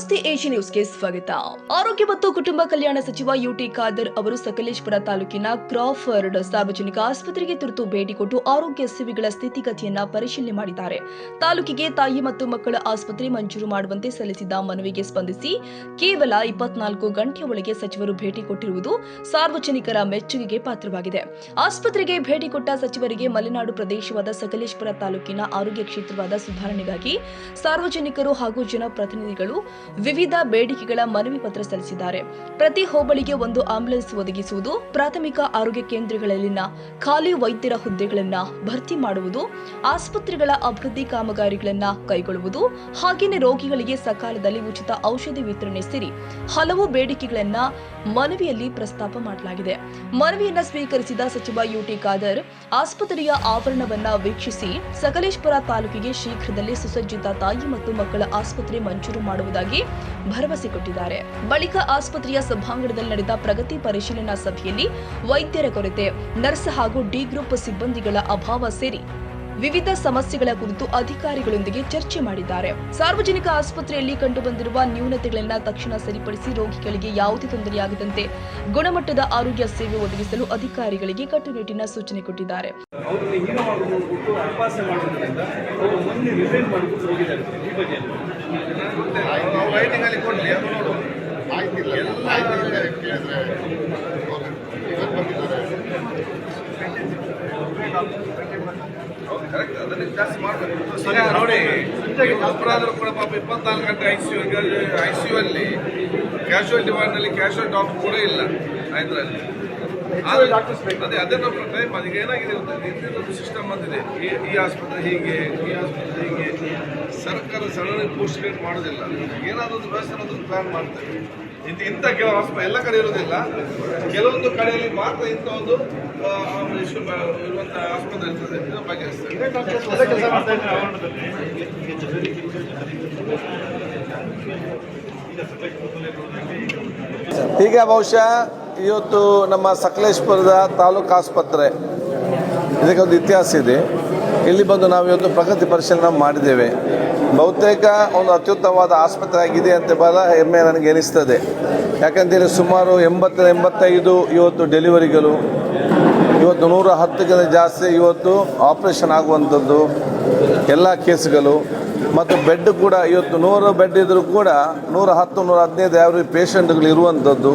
ನಮಸ್ತೆ ಏಷ್ಯನ್ ನ್ಯೂಸ್ಗೆ ಸ್ವಾಗತ. ಆರೋಗ್ಯ ಮತ್ತು ಕುಟುಂಬ ಕಲ್ಯಾಣ ಸಚಿವ ಯುಟಿ ಖಾದರ್ ಅವರು ಸಕಲೇಶಪುರ ತಾಲೂಕಿನ ಕ್ರಾಫರ್ಡ್ ಸಾರ್ವಜನಿಕ ಆಸ್ಪತ್ರೆಗೆ ತುರ್ತು ಭೇಟಿ ಕೊಟ್ಟು ಆರೋಗ್ಯ ಸೇವೆಗಳ ಸ್ಥಿತಿಗತಿಯನ್ನ ಪರಿಶೀಲನೆ ಮಾಡಿದ್ದಾರೆ. ತಾಲೂಕಿಗೆ ತಾಯಿ ಮತ್ತು ಮಕ್ಕಳ ಆಸ್ಪತ್ರೆ ಮಂಜೂರು ಮಾಡುವಂತೆ ಸಲ್ಲಿಸಿದ್ದ ಮನವಿಗೆ ಸ್ಪಂದಿಸಿ ಕೇವಲ 24 ಗಂಟೆಯ ಒಳಗೆ ಸಚಿವರು ಭೇಟಿ ಕೊಟ್ಟಿರುವುದು ಸಾರ್ವಜನಿಕರ ಮೆಚ್ಚುಗೆಗೆ ಪಾತ್ರವಾಗಿದೆ. ಆಸ್ಪತ್ರೆಗೆ ಭೇಟಿ ಕೊಟ್ಟ ಸಚಿವರಿಗೆ ಮಲೆನಾಡು ಪ್ರದೇಶವಾದ ಸಕಲೇಶಪುರ ತಾಲೂಕಿನ ಆರೋಗ್ಯ ಕ್ಷೇತ್ರವಾದ ಸುಧಾರಣೆಗಾಗಿ ಸಾರ್ವಜನಿಕರು ಹಾಗೂ ಜನಪ್ರತಿನಿಧಿಗಳು ವಿವಿಧ ಬೇಡಿಕೆಗಳ ಮನವಿ ಪತ್ರ ಸಲ್ಲಿಸಿದ್ದಾರೆ. ಪ್ರತಿ ಹೋಬಳಿಗೆ ಒಂದು ಆಂಬ್ಯುಲೆನ್ಸ್ ಒದಗಿಸುವುದು, ಪ್ರಾಥಮಿಕ ಆರೋಗ್ಯ ಕೇಂದ್ರಗಳಲ್ಲಿನ ಖಾಲಿ ವೈದ್ಯರ ಹುದ್ದೆಗಳನ್ನು ಭರ್ತಿ ಮಾಡುವುದು, ಆಸ್ಪತ್ರೆಗಳ ಅಭಿವೃದ್ಧಿ ಕಾಮಗಾರಿಗಳನ್ನು ಕೈಗೊಳ್ಳುವುದು, ಹಾಗೆಯೇ ರೋಗಿಗಳಿಗೆ ಸಕಾಲದಲ್ಲಿ ಉಚಿತ ಔಷಧಿ ವಿತರಣೆ ಸೇರಿ ಹಲವು ಬೇಡಿಕೆಗಳನ್ನು ಮನವಿಯಲ್ಲಿ ಪ್ರಸ್ತಾಪ ಮಾಡಲಾಗಿದೆ. ಮನವಿಯನ್ನು ಸ್ವೀಕರಿಸಿದ ಸಚಿವ ಯುಟಿ ಖಾದರ್ ಆಸ್ಪತ್ರೆಯ ಆವರಣವನ್ನ ವೀಕ್ಷಿಸಿ ಸಕಲೇಶಪುರ ತಾಲೂಕಿಗೆ ಶೀಘ್ರದಲ್ಲೇ ಸುಸಜ್ಜಿತ ತಾಯಿ ಮತ್ತು ಮಕ್ಕಳ ಆಸ್ಪತ್ರೆ ಮಂಜೂರು ಮಾಡುವುದಾಗಿ ಭರವಸೆ ಕೊಟ್ಟಿದ್ದಾರೆ. ಬಳಿಕ ಆಸ್ಪತ್ರೆಯ ಸಭಾಂಗಣದಲ್ಲಿ ನಡೆದ ಪ್ರಗತಿ ಪರಿಶೀಲನಾ ಸಭೆಯಲ್ಲಿ ವೈದ್ಯರ ಕೊರತೆ, ನರ್ಸ್ ಹಾಗೂ ಡಿ ಗ್ರೂಪ್ ಸಿಬ್ಬಂದಿಗಳ ಅಭಾವ ಸೇರಿ ವಿವಿಧ ಸಮಸ್ಯೆಗಳ ಕುರಿತು ಅಧಿಕಾರಿಗಳೊಂದಿಗೆ ಚರ್ಚೆ ಮಾಡಿದ್ದಾರೆ. ಸಾರ್ವಜನಿಕ ಆಸ್ಪತ್ರೆಯಲ್ಲಿ ಕಂಡುಬಂದಿರುವ ನ್ಯೂನತೆಗಳನ್ನು ತಕ್ಷಣ ಸರಿಪಡಿಸಿ ರೋಗಿಗಳಿಗೆ ಯಾವುದೇ ತೊಂದರೆಯಾಗದಂತೆ ಗುಣಮಟ್ಟದ ಆರೋಗ್ಯ ಸೇವೆ ಒದಗಿಸಲು ಅಧಿಕಾರಿಗಳಿಗೆ ಕಟ್ಟುನಿಟ್ಟಿನ ಸೂಚನೆ ಕೊಟ್ಟಿದ್ದಾರೆ. ಕರೆಕ್ಟ್, ಅದನ್ನ ಜಾಸ್ತಿ ಮಾಡಬೇಕು ನೋಡಿ. ಒಬ್ಬರಾದ್ರೂ ಕೂಡ ಪಾಪ 24 ಗಂಟೆ ಐಸಿಯು ಅಲ್ಲಿ ಕ್ಯಾಶುಯಾಲಿಟಿ ವಾರ್ಡ್ನಲ್ಲಿ ಕ್ಯಾಶುಯಲ್ ಡಾಕ್ಟರ್ ಕೂಡ ಇಲ್ಲ ಇದರಲ್ಲಿ. ಅದೇ ನಮ್ಮ ಟೈಮ್ ಅದಕ್ಕೆ ಏನಾಗಿದೆ ಒಂದು ಸಿಸ್ಟಮ್ ಬಂದಿದೆ. ಈ ಆಸ್ಪತ್ರೆ ಹೀಗೆ, ಈ ಆಸ್ಪತ್ರೆ ಹೀಗೆ. ಸರ್ಕಾರ ಸಡನ್ ಪೋಸ್ಟ್ ಕ್ರಿಯೇಟ್ ಮಾಡೋದಿಲ್ಲ. ಏನಾದರೂ ಒಂದು ವ್ಯವಸ್ಥೆ ಅನ್ನೋದು ಪ್ಲಾನ್ ಮಾಡ್ತೇವೆ. ಇಂಥ ಕೆಲವು ಆಸ್ಪತ್ರೆ ಎಲ್ಲ ಕಡೆ ಇರೋದಿಲ್ಲ, ಕೆಲವೊಂದು ಕಡೆಯಲ್ಲಿ ಮಾತ್ರ ಇಂಥ ಒಂದು ಇರುವಂಥ ಆಸ್ಪತ್ರೆ ಇರ್ತದೆ. ಇದರ ಬಗೆಹರಿಸ್ತೇವೆ. ಈಗ ಬಹುಶಃ ಇವತ್ತು ನಮ್ಮ ಸಕಲೇಶಪುರದ ತಾಲೂಕು ಆಸ್ಪತ್ರೆ ಇದಕ್ಕೆ ಒಂದು ಇತಿಹಾಸ ಇದೆ. ಇಲ್ಲಿ ಬಂದು ನಾವು ಇವತ್ತು ಪ್ರಗತಿ ಪರಿಶೀಲನೆ ಮಾಡಿದ್ದೇವೆ. ಬಹುತೇಕ ಒಂದು ಅತ್ಯುತ್ತಮವಾದ ಆಸ್ಪತ್ರೆ ಆಗಿದೆ ಅಂತ ಬಹಳ ಹೆಮ್ಮೆ ನನಗೆ ಎನಿಸ್ತದೆ. ಯಾಕಂತೇಳಿ ಸುಮಾರು 80-85 ಇವತ್ತು ಡೆಲಿವರಿಗಳು, ಇವತ್ತು 110ಕ್ಕಿಂತ ಜಾಸ್ತಿ ಇವತ್ತು ಆಪರೇಷನ್ ಆಗುವಂಥದ್ದು ಎಲ್ಲ ಕೇಸ್ಗಳು, ಮತ್ತು ಬೆಡ್ ಕೂಡ ಇವತ್ತು 100 ಬೆಡ್ ಇದ್ದರೂ ಕೂಡ 110-115 ಆವ್ರೇಜ್ ಪೇಷಂಟ್ಗಳು ಇರುವಂಥದ್ದು.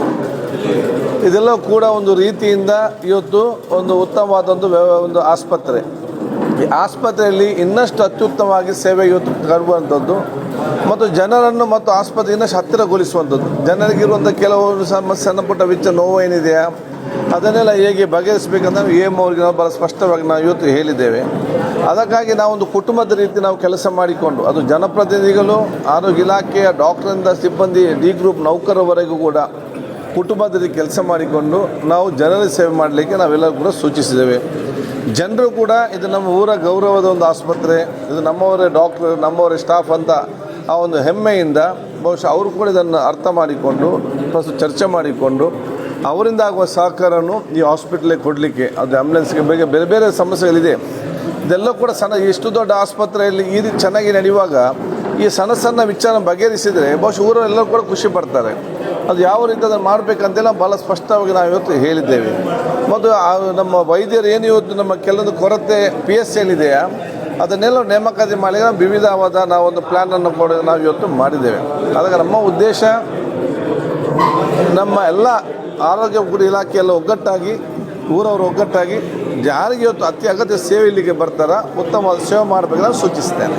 ಇದೆಲ್ಲ ಕೂಡ ಒಂದು ರೀತಿಯಿಂದ ಇವತ್ತು ಒಂದು ಉತ್ತಮವಾದ ಒಂದು ಆಸ್ಪತ್ರೆ. ಈ ಆಸ್ಪತ್ರೆಯಲ್ಲಿ ಇನ್ನಷ್ಟು ಅತ್ಯುತ್ತಮವಾಗಿ ಸೇವೆ ಇವತ್ತು ತರುವಂಥದ್ದು ಮತ್ತು ಜನರನ್ನು ಮತ್ತು ಆಸ್ಪತ್ರೆ ಇನ್ನಷ್ಟು ಹತ್ತಿರಗೊಳಿಸುವಂಥದ್ದು. ಜನರಿಗಿರುವಂಥ ಕೆಲವು ಸಣ್ಣ ಪುಟ್ಟ ವೆಚ್ಚ ನೋವು ಏನಿದೆಯಾ ಅದನ್ನೆಲ್ಲ ಹೇಗೆ ಬಗೆಹರಿಸಬೇಕಂತ ಅವ್ರಿಗೆ ನಾವು ಭಾಳ ಸ್ಪಷ್ಟವಾಗಿ ನಾವು ಇವತ್ತು ಹೇಳಿದ್ದೇವೆ. ಅದಕ್ಕಾಗಿ ನಾವೊಂದು ಕುಟುಂಬದ ರೀತಿ ನಾವು ಕೆಲಸ ಮಾಡಿಕೊಂಡು, ಅದು ಜನಪ್ರತಿನಿಧಿಗಳು, ಆರೋಗ್ಯ ಇಲಾಖೆಯ ಡಾಕ್ಟರಿಂದ ಸಿಬ್ಬಂದಿ, ಡಿ ಗ್ರೂಪ್ ನೌಕರವರೆಗೂ ಕೂಡ ಕುಟುಂಬದ ರೀತಿ ಕೆಲಸ ಮಾಡಿಕೊಂಡು ನಾವು ಜನರ ಸೇವೆ ಮಾಡಲಿಕ್ಕೆ ನಾವೆಲ್ಲರೂ ಕೂಡ ಸೂಚಿಸಿದ್ದೇವೆ. ಜನರು ಕೂಡ ಇದು ನಮ್ಮ ಊರ ಗೌರವದ ಒಂದು ಆಸ್ಪತ್ರೆ, ಇದು ನಮ್ಮವರೇ ಡಾಕ್ಟರ್, ನಮ್ಮವರೇ ಸ್ಟಾಫ್ ಅಂತ ಆ ಒಂದು ಹೆಮ್ಮೆಯಿಂದ ಬಹುಶಃ ಅವರು ಕೂಡ ಇದನ್ನು ಅರ್ಥ ಮಾಡಿಕೊಂಡು ಚರ್ಚೆ ಮಾಡಿಕೊಂಡು ಅವರಿಂದ ಆಗುವ ಸಹಕಾರವನ್ನು ಈ ಹಾಸ್ಪಿಟ್ಲಿಗೆ ಕೊಡಲಿಕ್ಕೆ, ಅದು ಆ್ಯಂಬುಲೆನ್ಸ್ಗೆ ಬೇರೆ ಬೇರೆ ಸಮಸ್ಯೆಗಳಿದೆ. ಇದೆಲ್ಲ ಕೂಡ ಇಷ್ಟು ದೊಡ್ಡ ಆಸ್ಪತ್ರೆಯಲ್ಲಿ ಈ ರೀತಿ ಚೆನ್ನಾಗಿ ನಡೆಯುವಾಗ ಈ ಸಣ್ಣ ವಿಚಾರ ಬಗೆಹರಿಸಿದರೆ ಬಹುಶಃ ಊರೆಲ್ಲರೂ ಕೂಡ ಖುಷಿ ಪಡ್ತಾರೆ. ಅದು ಯಾವ ರೀತಿ ಅದನ್ನು ಮಾಡಬೇಕಂತೆಲ್ಲ ಭಾಳ ಸ್ಪಷ್ಟವಾಗಿ ನಾವು ಇವತ್ತು ಹೇಳಿದ್ದೇವೆ. ಮತ್ತು ನಮ್ಮ ವೈದ್ಯರು ಏನು ಇವತ್ತು ನಮ್ಮ ಕೆಲವೊಂದು ಕೊರತೆ PS ಏನಿದೆಯಾ ಅದನ್ನೆಲ್ಲ ನೇಮಕಾತಿ ಮಾಡಿ ವಿವಿಧವಾದ ನಾವೊಂದು ಪ್ಲ್ಯಾನನ್ನು ಕೂಡ ನಾವು ಇವತ್ತು ಮಾಡಿದ್ದೇವೆ. ಅದಕ್ಕೆ ನಮ್ಮ ಉದ್ದೇಶ ನಮ್ಮ ಎಲ್ಲ ಆರೋಗ್ಯ ಇಲಾಖೆಯೆಲ್ಲ ಒಗ್ಗಟ್ಟಾಗಿ, ಊರವರು ಒಗ್ಗಟ್ಟಾಗಿ ಯಾರಿಗೆ ಇವತ್ತು ಅತಿ ಅಗತ್ಯ ಸೇವೆ ಇಲ್ಲಿಗೆ ಬರ್ತಾರ ಉತ್ತಮವಾದ ಸೇವೆ ಮಾಡಬೇಕಂತ ಸೂಚಿಸ್ತೇನೆ.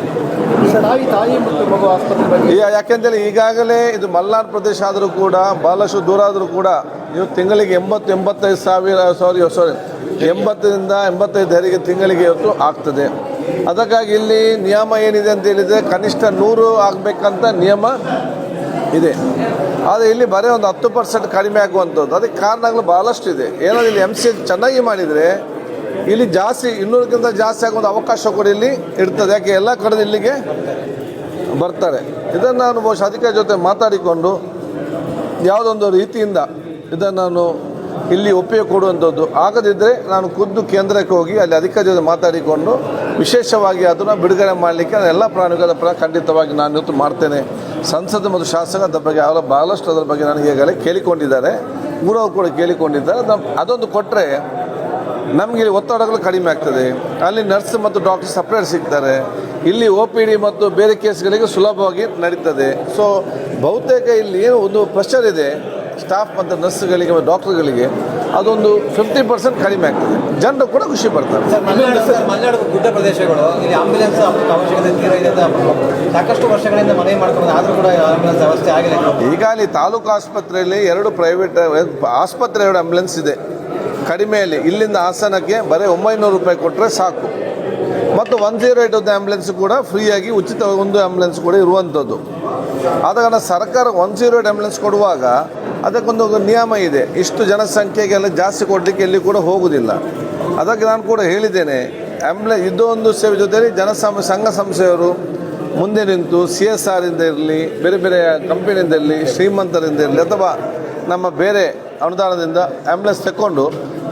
ಯಾಕೆಂದರೆ ಈಗಾಗಲೇ ಇದು ಮಲೆನಾಡು ಪ್ರದೇಶ ಆದರೂ ಕೂಡ ಬಹಳಷ್ಟು ದೂರ ಆದರೂ ಕೂಡ ಇವತ್ತು ತಿಂಗಳಿಗೆ 80-85 ತಿಂಗಳಿಗೆ ಇವತ್ತು ಆಗ್ತದೆ. ಅದಕ್ಕಾಗಿ ಇಲ್ಲಿ ನಿಯಮ ಏನಿದೆ ಅಂತ ಹೇಳಿದರೆ ಕನಿಷ್ಠ 100 ಆಗಬೇಕಂತ ನಿಯಮ ಇದೆ. ಆದರೆ ಇಲ್ಲಿ ಬರೀ ಒಂದು 10% ಕಡಿಮೆ ಆಗುವಂಥದ್ದು. ಅದಕ್ಕೆ ಕಾರಣಗಳು ಭಾಳಷ್ಟು ಇದೆ. ಏನಾದರೂ ಇಲ್ಲಿ MCH ಚೆನ್ನಾಗಿ ಮಾಡಿದರೆ ಇಲ್ಲಿ ಜಾಸ್ತಿ 200ಕ್ಕಿಂತ ಜಾಸ್ತಿ ಆಗುವಂಥ ಅವಕಾಶ ಕೂಡ ಇಲ್ಲಿ ಇರ್ತದೆ. ಯಾಕೆ ಎಲ್ಲ ಕಡೆ ಇಲ್ಲಿಗೆ ಬರ್ತಾರೆ. ಇದನ್ನು ನಾನು ಬಹುಶಃ ಅಧಿಕಾರಿ ಜೊತೆ ಮಾತಾಡಿಕೊಂಡು ಯಾವುದೊಂದು ರೀತಿಯಿಂದ ಇದನ್ನು ನಾನು ಇಲ್ಲಿ ಒಪ್ಪಿಗೆ ಕೊಡುವಂಥದ್ದು. ಆಗದಿದ್ದರೆ ನಾನು ಖುದ್ದು ಕೇಂದ್ರಕ್ಕೆ ಹೋಗಿ ಅಲ್ಲಿ ಅಧಿಕಾರಿ ಜೊತೆ ಮಾತಾಡಿಕೊಂಡು ವಿಶೇಷವಾಗಿ ಅದನ್ನು ಬಿಡುಗಡೆ ಮಾಡಲಿಕ್ಕೆ ಎಲ್ಲ ಪ್ರಾಣಿಗಳ ಪರ ಖಂಡಿತವಾಗಿ ನಾನು ಇವತ್ತು ಮಾಡ್ತೇನೆ. ಸಂಸದ ಮತ್ತು ಶಾಸಕ ಅದರ ಬಗ್ಗೆ ಬಹಳಷ್ಟು ಅದರ ಬಗ್ಗೆ ನನಗೆ ಈಗಾಗಲೇ ಕೇಳಿಕೊಂಡಿದ್ದಾರೆ, ಊರವರು ಕೂಡ ಕೇಳಿಕೊಂಡಿದ್ದಾರೆ. ಅದೊಂದು ಕೊಟ್ಟರೆ ನಮಗೆ ಒತ್ತಡಗಳು ಕಡಿಮೆ ಆಗ್ತದೆ. ಅಲ್ಲಿ ನರ್ಸ್ ಮತ್ತು ಡಾಕ್ಟರ್ ಸಪ್ರೇಟ್ ಸಿಗ್ತಾರೆ. ಇಲ್ಲಿ OPD ಮತ್ತು ಬೇರೆ ಕೇಸ್ಗಳಿಗೆ ಸುಲಭವಾಗಿ ನಡೀತದೆ. ಸೊ ಬಹುತೇಕ ಇಲ್ಲಿ ಏನು ಒಂದು ಪ್ರೆಷರ್ ಇದೆ ಸ್ಟಾಫ್ ಮತ್ತು ನರ್ಸ್ಗಳಿಗೆ ಮತ್ತು ಡಾಕ್ಟರ್ಗಳಿಗೆ, ಅದೊಂದು 50% ಕಡಿಮೆ ಆಗ್ತದೆ. ಜನರು ಕೂಡ ಖುಷಿ ಪಡ್ತಾರೆ. ಮಲೆನಾಡು ಗುಡ್ಡ ಪ್ರದೇಶಗಳು ಇಲ್ಲಿ ಆಂಬ್ಯುಲೆನ್ಸ್ ಅವಶ್ಯಕತೆ ತೀರಾ ಇದೆ ಅಂತ ಸಾಕಷ್ಟು ವರ್ಷಗಳಿಂದ ಮನವಿ ಮಾಡ್ಕೊಂಡು ಆದರೂ ಕೂಡ ಆಂಬ್ಯುಲೆನ್ಸ್ ವ್ಯವಸ್ಥೆ ಆಗಿಲ್ಲ. ಈಗ ಅಲ್ಲಿ ತಾಲೂಕು ಆಸ್ಪತ್ರೆಯಲ್ಲಿ 2 ಪ್ರೈವೇಟ್ ಆಸ್ಪತ್ರೆ 2 ಆಂಬ್ಯುಲೆನ್ಸ್ ಇದೆ ಕಡಿಮೆಯಲ್ಲಿ. ಇಲ್ಲಿಂದ ಹಾಸನಕ್ಕೆ ಬರೀ 900 ರೂಪಾಯಿ ಕೊಟ್ಟರೆ ಸಾಕು. ಮತ್ತು 108 ಆಂಬ್ಯುಲೆನ್ಸ್ ಕೂಡ ಫ್ರೀಯಾಗಿ ಉಚಿತ ಒಂದು ಆಂಬ್ಯುಲೆನ್ಸ್ ಕೂಡ ಇರುವಂಥದ್ದು. ಆದ ಕಾರಣ ಸರ್ಕಾರ 108 ಆಂಬ್ಯುಲೆನ್ಸ್ ಕೊಡುವಾಗ ಅದಕ್ಕೊಂದು ನಿಯಮ ಇದೆ. ಇಷ್ಟು ಜನಸಂಖ್ಯೆಗೆಲ್ಲ ಜಾಸ್ತಿ ಕೊಡಲಿಕ್ಕೆ ಎಲ್ಲಿ ಕೂಡ ಹೋಗುವುದಿಲ್ಲ. ಅದಕ್ಕೆ ನಾನು ಕೂಡ ಹೇಳಿದ್ದೇನೆ, ಇದೊಂದು ಸೇವೆ ಜೊತೆಯಲ್ಲಿ ಸಂಘ ಸಂಸ್ಥೆಯವರು ಮುಂದೆ ನಿಂತು CSR ಇಂದ ಇರಲಿ, ಬೇರೆ ಬೇರೆ ಕಂಪನಿಯಿಂದ ಇರಲಿ, ಶ್ರೀಮಂತರಿಂದ ಇರಲಿ ಅಥವಾ ನಮ್ಮ ಬೇರೆ ಅನುದಾನದಿಂದ ಆಂಬ್ಯುಲೆನ್ಸ್ ತಗೊಂಡು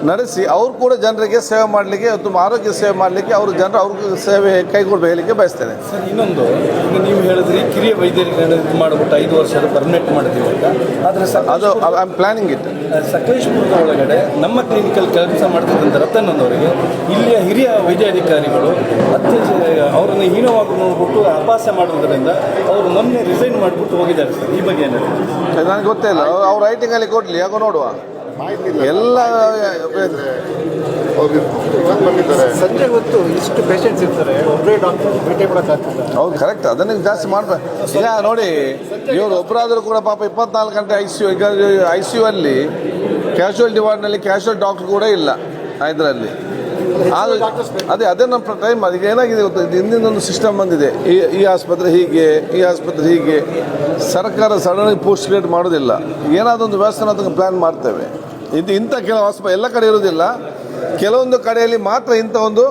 ನಡೆಸಿ ಅವರು ಕೂಡ ಜನರಿಗೆ ಸೇವೆ ಮಾಡಲಿಕ್ಕೆ, ಆರೋಗ್ಯ ಸೇವೆ ಮಾಡಲಿಕ್ಕೆ ಜನರು ಅವ್ರಿಗೆ ಸೇವೆ ಕೈಗೊಳ್ಬೇಕು ಹೇಳಲಿಕ್ಕೆ ಬಯಸ್ತೇನೆ. ಸರ್, ಇನ್ನೊಂದು ಈಗ ನೀವು ಹೇಳಿದ್ರಿ ಕಿರಿಯ ವೈದ್ಯರಿಗೆ ಇದು ಮಾಡಿಬಿಟ್ಟು 5 ವರ್ಷ ಪರ್ಮನೆಂಟ್ ಮಾಡಿದ್ದೀವಿ ಅಂತ. ಆದರೆ ಅದು ಐ ಆಮ್ ಪ್ಲಾನಿಂಗ್ ಇಟ್. ಸಕಲೇಶಪುರದ ಒಳಗಡೆ ನಮ್ಮ ಕ್ಲಿನಿಕಲ್ ಕೆಲಸ ಮಾಡ್ತಿದ್ದಂಥ ರತನ್ನವರಿಗೆ ಇಲ್ಲಿಯ ಹಿರಿಯ ವೈದ್ಯಾಧಿಕಾರಿಗಳು ಅವರನ್ನು ಹೀನವಾಗಿ ನೋಡಿಬಿಟ್ಟು ಅಪಹಾಸ್ಯ ಮಾಡೋದ್ರಿಂದ ಅವರು ಮೊನ್ನೆ ರಿಸೈನ್ ಮಾಡಿಬಿಟ್ಟು ಹೋಗಿದ್ದಾರೆ ಸರ್. ಈ ಬಗ್ಗೆ ಏನಾದ್ರು ನನಗೆ ಗೊತ್ತಿಲ್ಲ. ಅವ್ರು ರೈಟಿಂಗಲ್ಲಿ ಕೊಡಲಿ, ಯಾಕೋ ನೋಡುವ. ಎಲ್ಲ ಸಂಜೆ ಹೊತ್ತು ಇಷ್ಟು ಪೇಷಂಟ್ಸ್ ಇರ್ತಾರೆ, ಒಬ್ಬರೇ ಡಾಕ್ಟರ್ ಭೇಟಿ ಮಾಡೋಕ್ಕಾಗ್ತದೆ. ಹೌದು, ಕರೆಕ್ಟ್. ಅದನ್ನು ಜಾಸ್ತಿ ಮಾಡ್ಬೇಕು. ಈಗ ನೋಡಿ, ಇವರು ಒಬ್ಬರಾದರೂ ಕೂಡ ಪಾಪ 24 ಗಂಟೆ ICU ಅಲ್ಲಿ ಕ್ಯಾಶುವಲ್ ವಾರ್ಡ್ನಲ್ಲಿ ಕ್ಯಾಶುವಲ್ ಡಾಕ್ಟರ್ ಕೂಡ ಇಲ್ಲ ಇದರಲ್ಲಿ. ಅದೇ ನಮ್ಮ ಟೈಮ್. ಅದಕ್ಕೆ ಏನಾಗಿದೆ ಗೊತ್ತಾ, ಹಿಂದಿನೊಂದು ಸಿಸ್ಟಮ್ ಬಂದಿದೆ. ಈ ಆಸ್ಪತ್ರೆ ಹೀಗೆ, ಈ ಆಸ್ಪತ್ರೆ ಹೀಗೆ. ಸರ್ಕಾರ ಸಡನ್ನಾಗಿ ಪೋಸ್ಟ್ ಕ್ರಿಯೇಟ್ ಮಾಡೋದಿಲ್ಲ. ಏನಾದರೂ ಒಂದು ವ್ಯವಸ್ಥೆ ಅದಕ್ಕೆ ಪ್ಲ್ಯಾನ್ ಮಾಡ್ತೇವೆ. ಇಂಥ ಕೆಲವು ಎಲ್ಲ ಕಡೆ ಇರೋದಿಲ್ಲ, ಕೆಲವೊಂದು ಕಡೆಯಲ್ಲಿ ಮಾತ್ರ ಇಂಥ ಒಂದು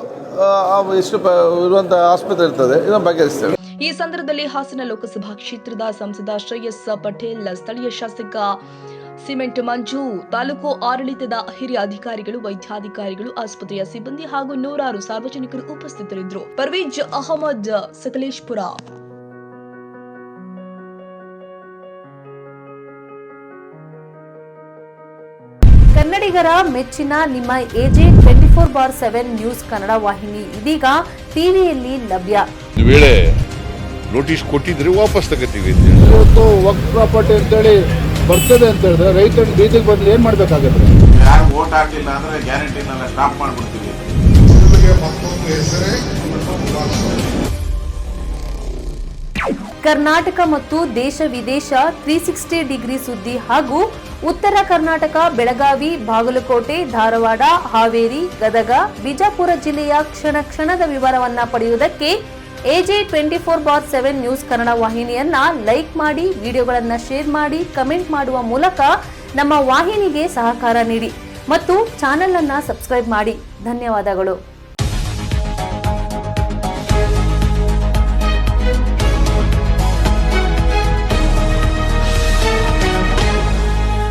ಇಷ್ಟು ಇರುವಂಥ ಆಸ್ಪತ್ರೆ ಇರ್ತದೆ. ಇದನ್ನು ಬಗೆಹರಿಸ್ತೇವೆ. ಈ ಸಂದರ್ಭದಲ್ಲಿ ಹಾಸನ ಲೋಕಸಭಾ ಕ್ಷೇತ್ರದ ಸಂಸದ ಶ್ರೇಯಸ್ ಪಟೇಲ್, ಸ್ಥಳೀಯ ಶಾಸಕ ಸಿಮೆಂಟ್ ಮಂಜು, ತಾಲೂಕು ಆಡಳಿತದ ಹಿರಿಯ ಅಧಿಕಾರಿಗಳು, ವೈದ್ಯಾಧಿಕಾರಿಗಳು, ಆಸ್ಪತ್ರೆಯ ಸಿಬ್ಬಂದಿ ಹಾಗೂ ನೂರಾರು ಸಾರ್ವಜನಿಕರು ಉಪಸ್ಥಿತರಿದ್ದರು. ಪರ್ವೇಜ್ ಅಹಮದ್, ಸಕಲೇಶಪುರ. ಕನ್ನಡಿಗರ ಮೆಚ್ಚಿನ ನಿಮ್ಮ AJ 24/7 ನ್ಯೂಸ್ ಕನ್ನಡ ವಾಹಿನಿ ಇದೀಗ ಟಿವಿಯಲ್ಲಿ ಲಭ್ಯ. ವೇಳೆ ನೋಟಿಸ್ ಕೊಟ್ಟಿದ್ರೆ ವಾಪಸ್ ತಗೋತೀವಿ. ಇವತ್ತು ವಕ್ಫ್ ಪ್ರಾಪರ್ಟಿ ಅಂತೇಳಿ ಬರ್ತದೆ ಅಂತ ಹೇಳಿದ್ರೆ ರೈತರ ಬೀದಿಗೆ ಬದಲು ಏನ್ ಮಾಡ್ಬೇಕಾಗತ್ತೆ? ಯಾರು ವೋಟ್ ಹಾಕಿಲ್ಲ ಅಂದ್ರೆ ಗ್ಯಾರಂಟಿನೆಲ್ಲ ಸ್ಟಾಪ್ ಮಾಡ್ಬಿಡ್ತೀವಿ. ಕರ್ನಾಟಕ ಮತ್ತು ದೇಶ ವಿದೇಶ 360 ಡಿಗ್ರಿ ಸುದ್ದಿ ಹಾಗೂ ಉತ್ತರ ಕರ್ನಾಟಕ, ಬೆಳಗಾವಿ, ಬಾಗಲಕೋಟೆ, ಧಾರವಾಡ, ಹಾವೇರಿ, ಗದಗ, ಬಿಜಾಪುರ ಜಿಲ್ಲೆಯ ಕ್ಷಣ ಕ್ಷಣದ ವಿವರವನ್ನ ಪಡೆಯುವುದಕ್ಕೆ AJ 24/7 ನ್ಯೂಸ್ ಕನ್ನಡ ವಾಹಿನಿಯನ್ನ ಲೈಕ್ ಮಾಡಿ, ವಿಡಿಯೋಗಳನ್ನ ಶೇರ್ ಮಾಡಿ, ಕಮೆಂಟ್ ಮಾಡುವ ಮೂಲಕ ನಮ್ಮ ವಾಹಿನಿಗೆ ಸಹಕಾರ ನೀಡಿ ಮತ್ತು ಚಾನೆಲ್ ಅನ್ನ ಸಬ್ಸ್ಕ್ರೈಬ್ ಮಾಡಿ. ಧನ್ಯವಾದಗಳು.